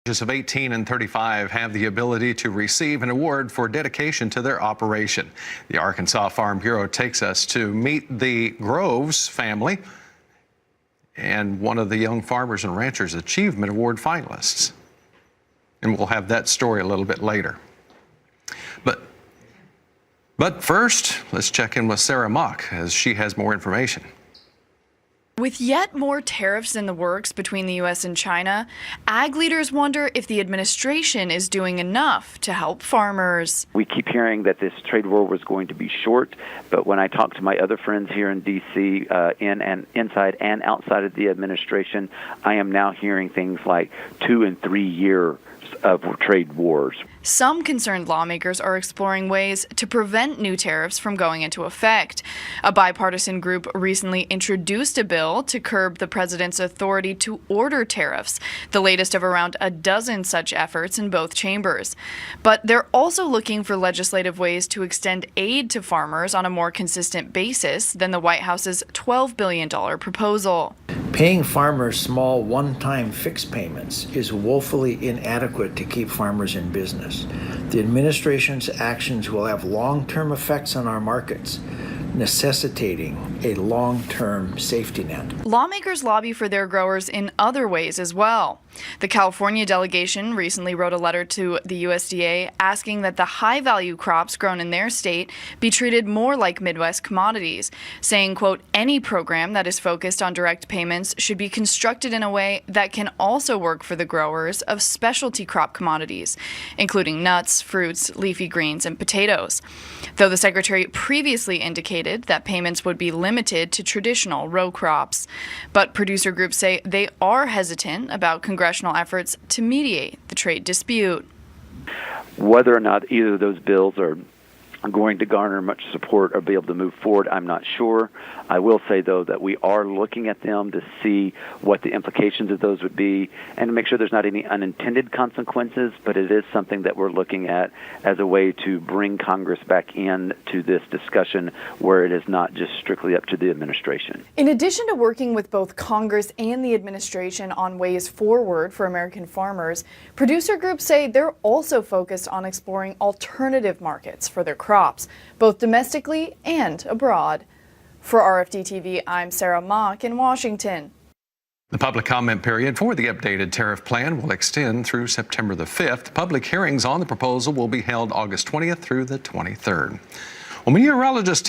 Ages of 18 and 35 have the ability to receive an award for dedication to their operation. The Arkansas Farm Bureau takes us to meet the Groves family and one of the Young Farmers and Ranchers Achievement Award finalists. And we'll have that story a little bit later. But first, let's check in with Sarah Mock as she has more information. With yet more tariffs in the works between the U.S. and China, ag leaders wonder if the administration is doing enough to help farmers. We keep hearing that this trade war was going to be short, but when I talk to my other friends here in D.C., inside and outside of the administration, I am now hearing things like 2 and 3 years of trade wars. Some concerned lawmakers are exploring ways to prevent new tariffs from going into effect. A bipartisan group recently introduced a bill to curb the president's authority to order tariffs, the latest of around a dozen such efforts in both chambers. But they're also looking for legislative ways to extend aid to farmers on a more consistent basis than the White House's $12 billion proposal. Paying farmers small one-time fixed payments is woefully inadequate to keep farmers in business. The administration's actions will have long-term effects on our markets, necessitating a long-term safety net. Lawmakers lobby for their growers in other ways as well. The California delegation recently wrote a letter to the USDA asking that the high-value crops grown in their state be treated more like Midwest commodities, saying, quote, any program that is focused on direct payments should be constructed in a way that can also work for the growers of specialty crop commodities, including nuts, fruits, leafy greens, and potatoes. Though the secretary previously indicated that payments would be limited to traditional row crops. But producer groups say they are hesitant about congressional efforts to mediate the trade dispute. Whether or not either of those bills are going to garner much support or be able to move forward, I'm not sure. I will say, though, that we are looking at them to see what the implications of those would be and to make sure there's not any unintended consequences, but it is something that we're looking at as a way to bring Congress back into this discussion where it is not just strictly up to the administration. In addition to working with both Congress and the administration on ways forward for American farmers, producer groups say they're also focused on exploring alternative markets for their crops, both domestically and abroad. For RFD-TV, I'm Sarah Mock in Washington. The public comment period for the updated tariff plan will extend through September the 5th. Public hearings on the proposal will be held August 20th through the 23rd. Well, meteorologists